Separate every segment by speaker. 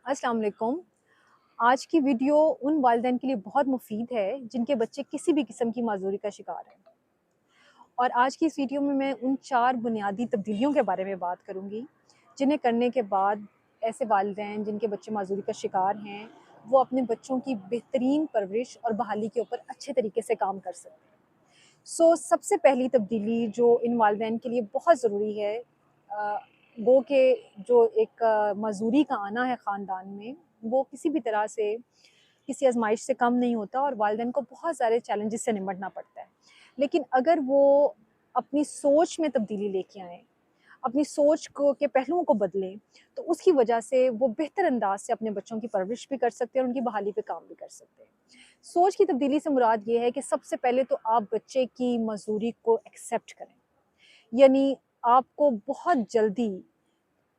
Speaker 1: अस्सलाम वालेकुम। आज की वीडियो उन वालिदैन के लिए बहुत मुफीद है जिनके बच्चे किसी भी किस्म की माजूरी का शिकार हैं। और आज की इस वीडियो में मैं उन 4 बुनियादी तब्दीलियों के बारे में बात करूँगी जिन्हें करने के बाद ऐसे वालिदैन जिनके बच्चे माजूरी का शिकार हैं, वो अपने बच्चों की बेहतरीन परवरिश और बहाली के ऊपर अच्छे तरीके से काम कर सकते हैं। सबसे पहली तब्दीली जो इन वालिदैन के लिए बहुत ज़रूरी है, वो कि जो एक मजूरी का आना है ख़ानदान में, वो किसी भी तरह से किसी आज़माइश से कम नहीं होता और वालिदैन को बहुत सारे चैलेंजेस से निपटना पड़ता है। लेकिन अगर वो अपनी सोच में तब्दीली लेके आएँ, अपनी सोच को के पहलुओं को बदलें, तो उसकी वजह से वो बेहतर अंदाज़ से अपने बच्चों की परवरिश भी कर सकते हैं और उनकी बहाली पे काम भी कर सकते हैं। सोच की तब्दीली से मुराद ये है कि सबसे पहले तो आप बच्चे की मजूरी को एक्सेप्ट करें। यानी आपको बहुत जल्दी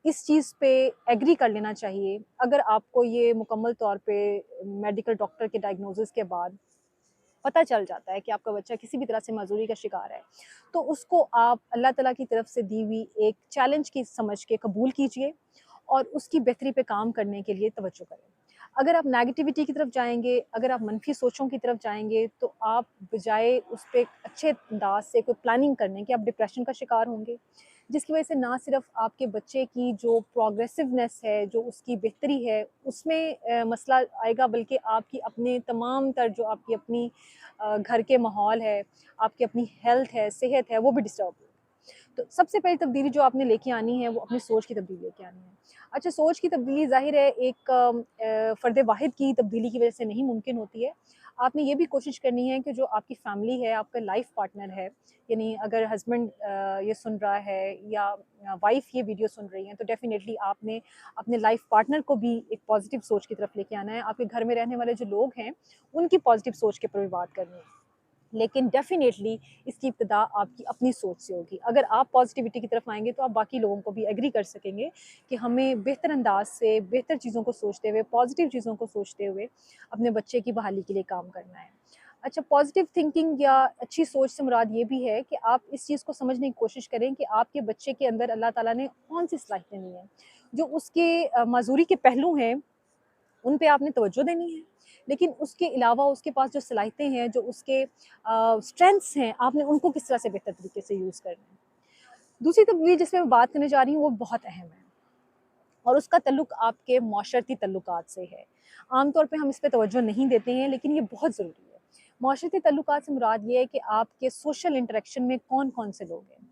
Speaker 1: इस चीज़ पे एग्री कर लेना चाहिए। अगर आपको ये मुकम्मल तौर पे मेडिकल डॉक्टर के डायग्नोसिस के बाद पता चल जाता है कि आपका बच्चा किसी भी तरह से माजूरी का शिकार है, तो उसको आप अल्लाह ताला की तरफ से दी हुई एक चैलेंज की समझ के कबूल कीजिए और उसकी बेहतरी पे काम करने के लिए तवज्जो करें। अगर आप नेगेटिविटी की तरफ जाएँगे, अगर आप मनफ़ी सोचों की तरफ जाएँगे, तो आप बजाय उस पे अच्छे अंदाज़ से कोई प्लानिंग करने के आप डिप्रेशन का शिकार होंगे, जिसकी वजह से ना सिर्फ़ आपके बच्चे की जो प्रोग्रेसिवनेस है, जो उसकी बेहतरी है, उसमें मसला आएगा, बल्कि आपकी अपने तमाम तर जो आपकी अपनी घर के माहौल है, आपकी अपनी हेल्थ है, सेहत है, वो भी डिस्टर्ब होगी। तो सबसे पहली तब्दीली जो आपने लेके आनी है, वो अपनी सोच की तब्दीली लेके आनी है। अच्छा, सोच की तब्दीली ज़ाहिर है एक फ़र्द वाहिद की तब्दीली की वजह से नहीं मुमकिन होती है। आपने ये भी कोशिश करनी है कि जो आपकी फ़ैमिली है, आपका लाइफ़ पार्टनर है, यानी अगर हस्बैंड ये सुन रहा है या वाइफ़ ये वीडियो सुन रही हैं, तो डेफ़िनेटली आपने अपने लाइफ़ पार्टनर को भी एक पॉज़िटिव सोच की तरफ लेके आना है। आपके घर में रहने वाले जो लोग हैं, उनकी पॉज़िटिव सोच के ऊपर भी बात करनी है। लेकिन डेफ़िनेटली इसकी इब्तिदा आपकी अपनी सोच से होगी। अगर आप पॉज़िटिविटी की तरफ आएँगे तो आप बाकी लोगों को भी एग्री कर सकेंगे कि हमें बेहतर अंदाज़ से, बेहतर चीज़ों को सोचते हुए, पॉज़िटिव चीज़ों को सोचते हुए अपने बच्चे की बहाली के लिए काम करना है। अच्छा, पॉज़िटिव थिंकिंग या अच्छी सोच से मुराद ये भी है कि आप इस चीज़ को समझने की कोशिश करें कि आपके बच्चे के अंदर अल्लाह ताला ने कौन-सी सलाहियतें दी हैं। जो उसके माज़ूरी के पहलू हैं, उन पे आपने तवज्जो देनी है, लेकिन उसके अलावा उसके पास जो सलाहियतें हैं, जो उसके स्ट्रेंथ्स हैं, आपने उनको किस तरह से बेहतर तरीके से यूज़ करना है। दूसरी तब्दीली जिस पे मैं बात करने जा रही हूँ, वो बहुत अहम है और उसका तल्लुक आपके माशरती तल्लुकात से है। आम तौर पे हम इस पे तवज्जो नहीं देते हैं, लेकिन ये बहुत ज़रूरी है। माशरती तल्लुकात से मुराद ये है कि आपके सोशल इंटरेक्शन में कौन-कौन से लोग हैं,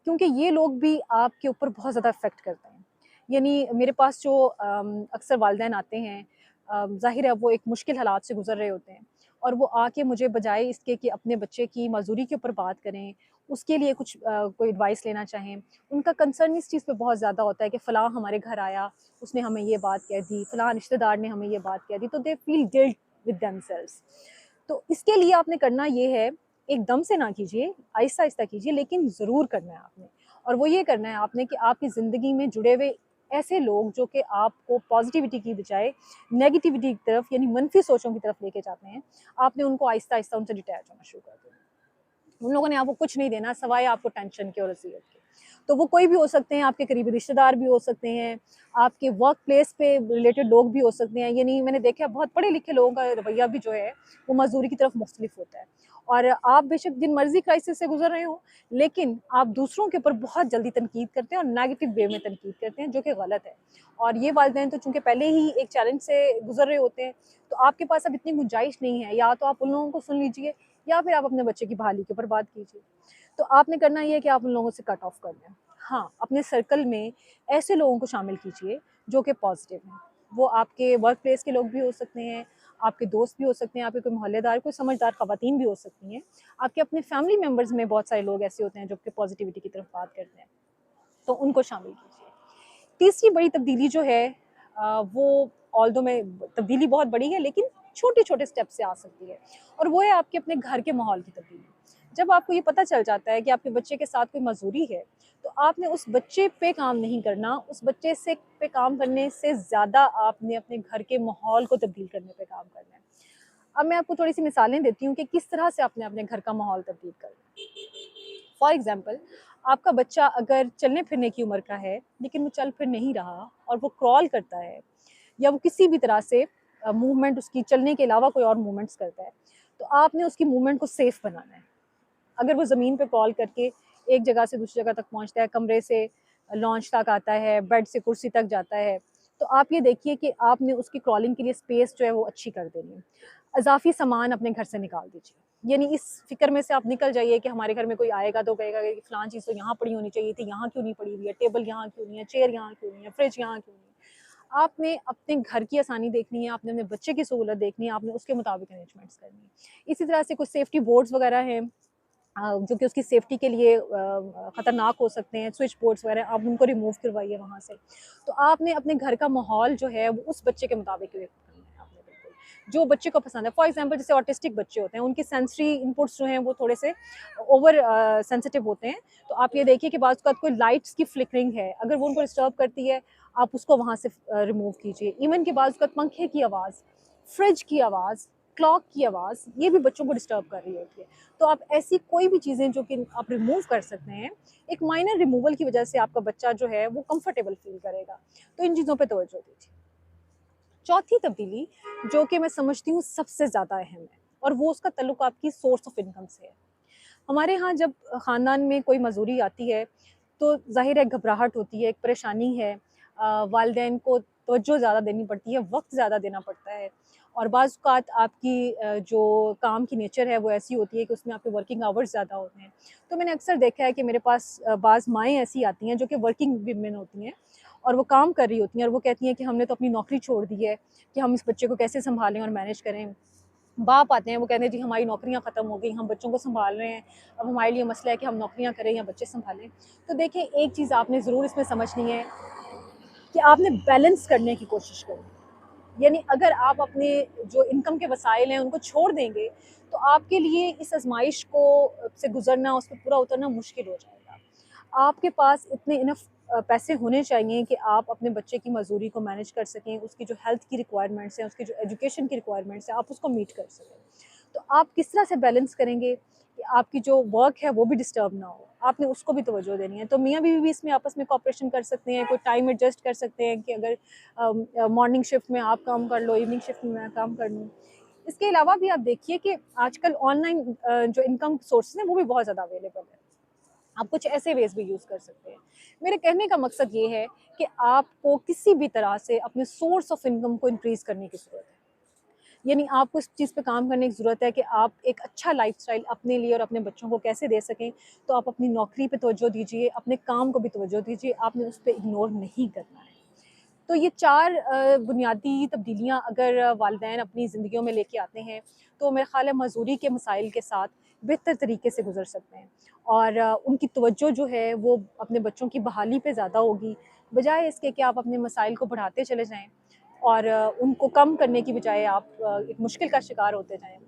Speaker 1: क्योंकि ये लोग भी आपके ऊपर बहुत ज़्यादा इफ़ेक्ट करते हैं। यानी मेरे पास जो अक्सर वालिदैन आते हैं, ज़ाहिर है वो एक मुश्किल हालात से गुज़र रहे होते हैं और वो आके मुझे बजाय इसके कि अपने बच्चे की माज़ूरी के ऊपर बात करें, उसके लिए कुछ कोई एडवाइस लेना चाहें, उनका कंसर्न इस चीज़ पे बहुत ज़्यादा होता है कि फ़लाँ हमारे घर आया, उसने हमें ये बात कह दी, फ़लाँ रिश्तेदार ने हमें ये बात कह दी, तो they feel guilt with themselves. तो इसके लिए आपने करना ये है, एकदम से ना कीजिए, आहिस्ता-आहिस्ता कीजिए, लेकिन ज़रूर करना है आपने। और वो ये करना है आपने कि आपकी ज़िंदगी में जुड़े हुए ऐसे लोग जो कि आपको पॉज़िटिविटी की बजाय नेगेटिविटी की तरफ यानी मनफ़ी सोचों की तरफ लेके जाते हैं, आपने उनको आहिस्ता-आहिस्ता उनसे डिटैच होना शुरू कर देना। उन लोगों ने आपको कुछ नहीं देना सवाए आपको टेंशन के और अज़ियत के। तो वो कोई भी हो सकते हैं, आपके करीबी रिश्तेदार भी हो सकते हैं, आपके वर्क प्लेस पे रिलेटेड लोग भी हो सकते हैं। यानी मैंने देखा है बहुत पढ़े-लिखे लोगों का रवैया भी जो है, वो मज़दूरी की तरफ मुख्तलिफ होता है। और आप बेशक जिन मर्ज़ी क्राइसिस से गुज़र रहे हों, लेकिन आप दूसरों के ऊपर बहुत जल्दी तनकीद करते हैं और नेगेटिव वे में तनकीद करते हैं, जो कि गलत है। और ये वालिदैन तो चूँकि पहले ही एक चैलेंज से गुज़र रहे होते हैं, तो आपके पास अब इतनी गुंजाइश नहीं है, या तो आप उन लोगों को सुन लीजिए या फिर आप अपने बच्चे की बहाली के ऊपर बात कीजिए। तो आपने करना ये है कि आप उन लोगों से कट ऑफ कर दें। हाँ, अपने सर्कल में ऐसे लोगों को शामिल कीजिए जो कि पॉज़िटिव हैं। वो आपके वर्क प्लेस के लोग भी हो सकते हैं, आपके दोस्त भी हो सकते हैं, आपके कोई मोहल्लेदार, कोई समझदार ख़वातीन भी हो सकती हैं। आपके अपने फैमिली मेंबर्स में बहुत सारे लोग ऐसे होते हैं जो कि पॉज़िटिविटी की तरफ बात करते हैं, तो उनको शामिल कीजिए। तीसरी बड़ी तब्दीली जो है, वो ऑल्दो में तब्दीली बहुत बड़ी है, लेकिन छोटे-छोटे स्टेप से आ सकती है और वो है आपके अपने घर के माहौल की तब्दीली। जब आपको ये पता चल जाता है कि आपके बच्चे के साथ कोई मजबूरी है, तो आपने उस बच्चे पे काम नहीं करना, उस बच्चे से पे काम करने से ज़्यादा आपने अपने घर के माहौल को तब्दील करने पे काम करना है। अब मैं आपको थोड़ी-सी मिसालें देती हूँ कि किस तरह से आपने अपने घर का माहौल तब्दील करना है। फॉर एग्ज़ाम्पल, आपका बच्चा अगर चलने-फिरने की उम्र का है, लेकिन वो चल फिर नहीं रहा और वो क्रॉल करता है या वो किसी भी तरह से मूवमेंट उसकी चलने के अलावा कोई और मूवमेंट्स करता है, तो आपने उसकी मूवमेंट को सेफ बनाना है। अगर वो ज़मीन पे क्रॉल करके एक जगह से दूसरी जगह तक पहुंचता है, कमरे से लॉन्च तक आता है, बेड से कुर्सी तक जाता है, तो आप ये देखिए कि आपने उसकी क्रॉलिंग के लिए स्पेस जो है वो अच्छी कर देनी है। इजाफी सामान अपने घर से निकाल दीजिए, यानी इस फिक्र में से आप निकल जाइए कि हमारे घर में कोई आएगा तो कहेगा कि फ़लाँ चीज़ तो यहाँ पड़ी होनी चाहिए थी, यहाँ क्यों नहीं पड़ी हुई है, टेबल यहाँ क्यों नहीं है, चेयर यहाँ क्यों नहीं है, फ्रिज यहाँ क्यों नहीं है। आपने अपने घर की आसानी देखनी है, आपने अपने बच्चे की सहूलत देखनी है, आपने उसके मुताबिक अरेंजमेंट्स करनी है। इसी तरह से कुछ सेफ्टी बोर्ड्स वगैरह हैं जो कि उसकी सेफ्टी के लिए ख़तरनाक हो सकते हैं, स्विच बोर्ड्स वगैरह, आप उनको रिमूव करवाइए वहाँ से। तो आपने अपने घर का माहौल जो है वो उस बच्चे के मुताबिक क्रिएट करना है आपने, बिल्कुल जो बच्चे को पसंद है। फॉर एग्जांपल जैसे ऑटिस्टिक बच्चे होते हैं, उनकी सेंसरी इनपुट्स जो हैं वो थोड़े से ओवर सेंसिटिव होते हैं। तो आप ये देखिए कि बाज़ औक़ात कोई लाइट्स की फ्लिकरिंग है, अगर वो उनको डिस्टर्ब करती है, आप उसको वहाँ से रिमूव कीजिए। इवन कि बाज़ औक़ात पंखे की आवाज़, फ्रिज की आवाज़, क्लॉक की आवाज़, ये भी बच्चों को डिस्टर्ब कर रही होती है। तो आप ऐसी कोई भी चीज़ें जो कि आप रिमूव कर सकते हैं, एक माइनर रिमूवल की वजह से आपका बच्चा जो है वो कंफर्टेबल फ़ील करेगा। तो इन चीज़ों पे तवज्जो दीजिए। चौथी तब्दीली जो कि मैं समझती हूँ सबसे ज़्यादा अहम है, और वो उसका ताल्लुक आपकी सोर्स ऑफ इनकम से है। हमारे यहाँ जब ख़ानदान में कोई मजूरी आती है, तो ज़ाहिर है घबराहट होती है, एक परेशानी है, वालिदैन को तवज्जो ज़्यादा देनी पड़ती है, वक़्त ज़्यादा देना पड़ता है, और बाज़ औक़ात आपकी जो काम की नेचर है वो ऐसी होती है कि उसमें आपके वर्किंग आवर्स ज़्यादा होते हैं। तो मैंने अक्सर देखा है कि मेरे पास बाज़ माएँ ऐसी आती हैं जो कि वर्किंग वीमेन होती हैं, और वो काम कर रही होती हैं, और वो कहती हैं कि हमने तो अपनी नौकरी छोड़ दी है कि हम इस बच्चे को कैसे सँभालें और मैनेज करें। बाप आते हैं, वो कहते हैं जी हमारी नौकरियाँ ख़त्म हो गई, हम बच्चों को सँभाल रहे हैं, अब हमारे लिए मसला है कि हम नौकरियाँ करें या बच्चे सँभालें। तो देखिए, एक चीज़ आपने ज़रूर इसमें समझनी है कि आपने बैलेंस करने की कोशिश करनी है। यानी अगर आप अपने जो इनकम के वसाइल हैं उनको छोड़ देंगे, तो आपके लिए इस आज़माइश को से गुज़रना, उस पे पूरा उतरना मुश्किल हो जाएगा। आपके पास इतने इनफ पैसे होने चाहिए कि आप अपने बच्चे की मजदूरी को मैनेज कर सकें, उसकी जो हेल्थ की रिक्वायरमेंट्स हैं, उसकी जो एजुकेशन की रिक्वायरमेंट्स हैं, आप उसको मीट कर सकें। तो आप किस तरह से बैलेंस करेंगे कि आपकी जो वर्क है वो भी डिस्टर्ब ना हो, आपने उसको भी तवज्जो देनी है। तो मियाँ-बीवी भी इसमें आपस में कोऑपरेशन कर सकते हैं, कोई टाइम एडजस्ट कर सकते हैं कि अगर मॉर्निंग शिफ्ट में आप काम कर लो, इवनिंग शिफ्ट में मैं काम कर लूँ। इसके अलावा भी आप देखिए कि आजकल ऑनलाइन जो इनकम सोर्सेज़ हैं वो भी बहुत ज़्यादा अवेलेबल है। आप कुछ ऐसे वेज़ भी यूज़ कर सकते हैं। मेरे कहने का मकसद ये है कि आपको किसी भी तरह से अपने सोर्स ऑफ इनकम को इंक्रीज़ करने की ज़रूरत है। यानी आपको इस चीज़ पे काम करने की ज़रूरत है कि आप एक अच्छा लाइफ़स्टाइल अपने लिए और अपने बच्चों को कैसे दे सकें। तो आप अपनी नौकरी पे तवज्जो दीजिए, अपने काम को भी तवज्जो दीजिए, आपने उस पे इग्नोर नहीं करना है। तो ये 4 बुनियादी तब्दीलियाँ अगर वालिदैन अपनी ज़िंदगियों में लेके आते हैं, तो मेरा ख़्याल है मज़दूरी के मसाइल के साथ बेहतर तरीके से गुज़र सकते हैं, और उनकी तवज्जो जो है वो अपने बच्चों की बहाली पे ज़्यादा होगी, बजाय इसके कि आप अपने मसाइल को बढ़ाते चले जाएँ और उनको कम करने की बजाय आप एक मुश्किल का शिकार होते जाएँ।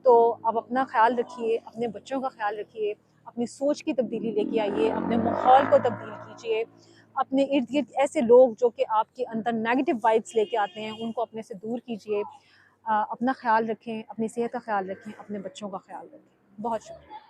Speaker 1: तो आप अपना ख़्याल रखिए, अपने बच्चों का ख़्याल रखिए, अपनी सोच की तब्दीली लेके आइए, अपने माहौल को तब्दील कीजिए, अपने इर्द-गिर्द ऐसे लोग जो कि आपके अंदर नेगेटिव वाइब्स लेके आते हैं, उनको अपने से दूर कीजिए। अपना ख़्याल रखें, अपनी सेहत का ख़्याल रखें, अपने बच्चों का ख़्याल रखें। बहुत शुक्रिया।